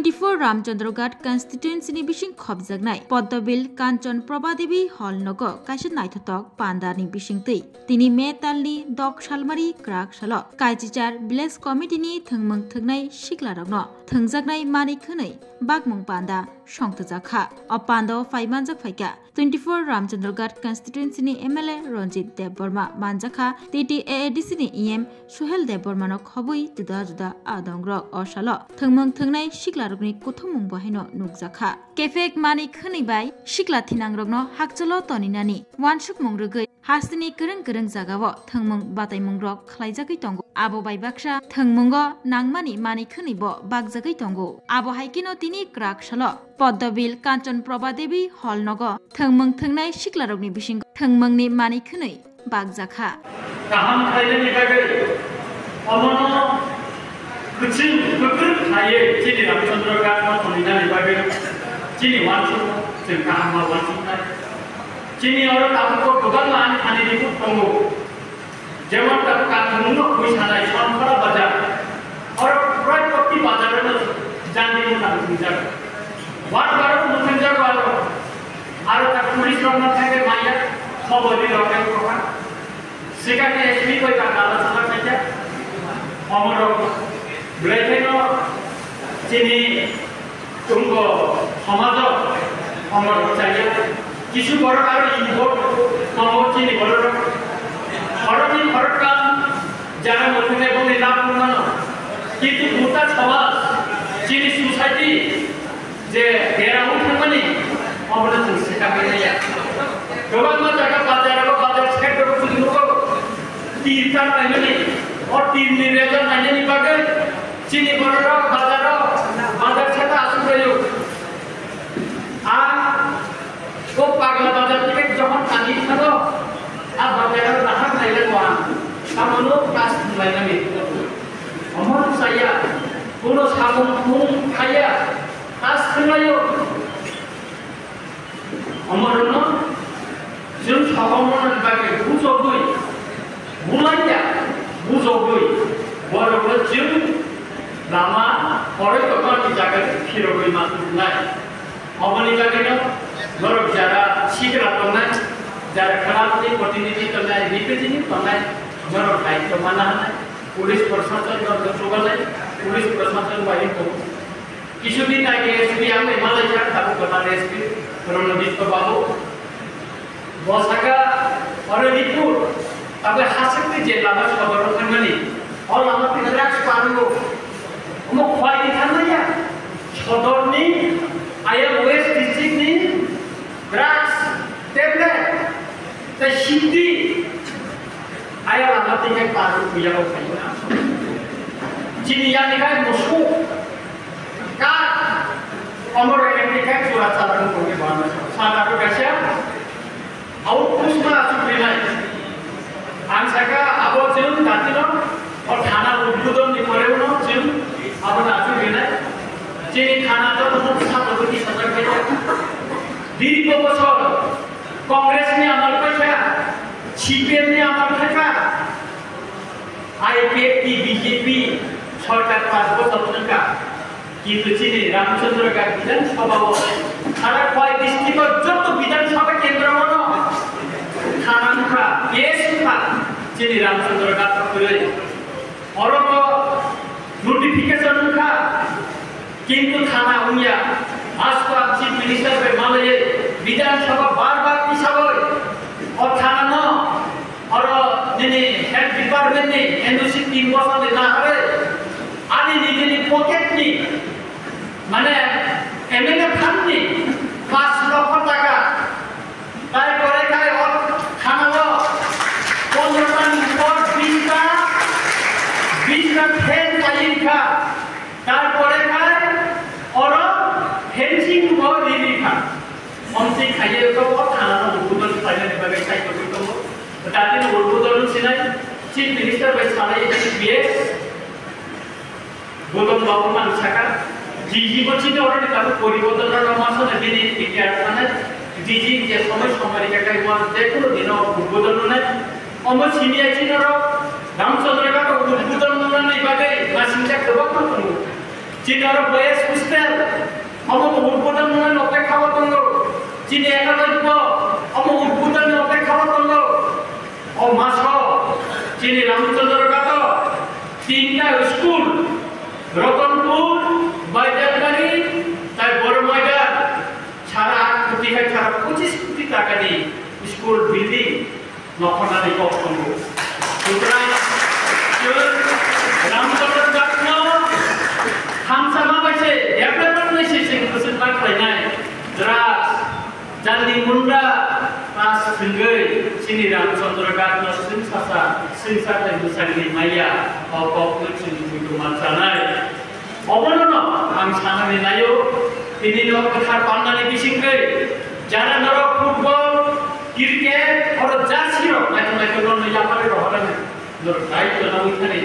24 रामचंद्रघाट कन्स्टिट्युएन्सीनि बिसिं खबजागनाय पद्मबिल कांचन प्रभादेवी हल नग काइसे नायथाथक पान्दारनि बिसिंतै तिनि मे तालनि दक सालमारि क्राक सल काइजिचार भिलेज कमिटिनि थंमंग थंनाय सिख्लारगनो थंजागनाय मानिखनै बागमंग पान्दा संथजाखा अपान्द फाइमानजाक फाइका 24 रामचंद्रघाट कन्स्टिट्युएन्सीनि एमएलए रंजित देवबर्मा मानजाखा टीटीएएडीसीनि ईएम सुहेल देवबर्मानो खबै जुदा जुदा आदंग्रक असल थंमंग थंनाय सिख्लारगनि कोथमंग बहायनो नुगजाखा केफेक मानि खनैबाय सिख्ला थिनांग्रगनो हाकचलो तनिनानि वानसुक मंग्रगै हास्तिनि गोरों गोरों जागावो थंमंग बातायमंग्रक खलायजागै तंगो आबो बायबाक्सा थंमंग नांमानि मानि खनैबो बागजागै तंगो आबो हाइकिनो तिनि क्राक सल पद्मबिल कांचन प्रभादेवी हल नग थंमंग थंनाय सिख्लारगनि बिसिं थंमंगनि मानि खनै बागजाखा गाहाम थायैनि बागै अमनो कुचिन गोख्रों थायो जिनि रामचंद्रघाट मथनिनानि बागै जिनि वानसुक जों गाहाम वानसुकनाय जिनि और ताबुको गोबां मान थानिनिखौ दङ जेमन ताबु काथमुनो फैसानाय सनफरा बाजार और प्राय प्रति बाजारनो जानदिनो नांगौ वाट बारो मुखनजा बारो आरो ता पुलिस रंना थागे माया खबरनि रंना प्रभा सिगानि एसपी कय काला सना थाया अमर ब्लेथेनो जिनि तुंगो समाज अमर चाहिए किछु बड़ आरो इनभोट मामो जिनि बड़ हरनि हरका जाना मथने बने लाभ मानो किन्तु गोटा समाज जिनि सोसाइटी जे बेराउ थांमानि अमरनो जों सिखाबैया गोबां जायगा बाजार सेक्टर खुलिनो तीरथा नायनानै और तीरनि रेजन नायनायनि बागै जिनि बरराव बाजार सेटा आसुरयो आ को पागला बाजार থেকে যখন কানি থাকো আর বাজারের রাখা খাইলে কোয়া সামনো কাজ লাইনামি অমর সাইয়া কোন সাবন কোন খাইয়া কাজ খাইयो अमरनो जों साबमन बागै बुजगै बुलाया बुजगै बरबो जों लामा हरै दखाननि जागा फिरगै माथुनाय अमनि बागैनो बरब जारा सिग्रा दंनाय जारा खराबनि प्रतिनिधि दंनाय रिप्रेजेन्टेटिभ दंनाय बरब दायित्व माना होनाय पुलिस प्रशासन जौगानाय पुलिस प्रशासन बायदिखौ কিছুদিন আগে এসপি আমি মালয়েশিয়ার তাবু কথা এসপি রণদীপ বাবু বসাকা অরনিপুর তবে হাসিতে যে লাভা খবর থাকমানি অল আমাকে ড্রাগস পারলো অম খোয়াই থাকমাইয়া সদরনি আইএম ওয়েস্ট ডিস্ট্রিক্টনি ড্রাগস ট্যাবলেট তাই সিদ্ধি আইয়া আমাকে পারলো বুঝাবো খাইনা চিনিয়ানিকায় মসু Kak, umur yang dikait surat saran kami bahan. Saat aku kasih, aku pusma subrinai. Ansaka abu cium tadi no, और खाना उद्बोधन di kore no cium, abu nasi subrinai. Jadi खाना tu untuk satu bagi satu kerja. Di bawah Kongres ni amal kerja, CPM ni amal kerja, IPP, BJP, सरकार पास बছর kerja. কিন্তু চিনি রামচন্দ্রঘাট বিধানসভা সারা কয় ডিস্ট্রিক্টর যত বিধানসভা কেন্দ্র মনো থানানখা কেসখা চিনি রামচন্দ্রঘাট করে অরব নোটিফিকেশন খা কিন্তু থানা উইয়া আজকা চিফ মিনিস্টার বে মালয়ে বিধানসভা বারবার পিছাবই और থানা ন और যিনি হেড ডিপার্টমেন্ট নি এনওসি 3 বছর না করে আনি নিজেনি পকেট নি মানে এমএলএ ফান্ড নি 5 লক্ষ টাকা তারপরে কায় ওর খানালো 15 টান পর 20 টা ফেন তালিকা তারপরে কায় ওর ফেন্সিং ও রিলিফা অন্তে খাইয়ে তো থানানো উদ্বোধন ফাইনাল ভাবে চাই তো তাতে উদ্বোধন ছিলাই চিফ মিনিস্টার বাই সালাই বিএস গৌতম বাবু মানসাকা জিজি বচিতে অলরেডি তাকে পরিবর্তনের মাসনে দিনে ইতিহাস মানে জিজি যে সময় সমারিকা কাইমান যে কোনো দিন উদ্বোধন নাই অম সিনিয়র চিনর রামচন্দ্রঘাট উদ্বোধন নাই বাগে মাসিনটা কবা করব Cini orang boys hostel, amo urbutan mana notek kawat tunggu. Cini ekalai po, amo urbutan notek kawat tunggu. Oh masho, Cini Ramchandra kato, tinta school, Ratanpur, Baidargani, tai Boromaidan, cara ketika cara 25 টাকা di school building, nokona di kok tunggu. Sutra, Ramchandra kato. Hamsama baise, development baise sing kesentak lainai, jelas, jadi munda pas senggai, sini Ramchandra Karno sing sasa yang besar di Maya, pokok sing itu mancanai. Obonono, hamsama ni nayo, ini no kekar pandani bisinggai, jangan noro football, cricket, or jersey ro, naik non yapare ro, orang noro naik to nawi kane.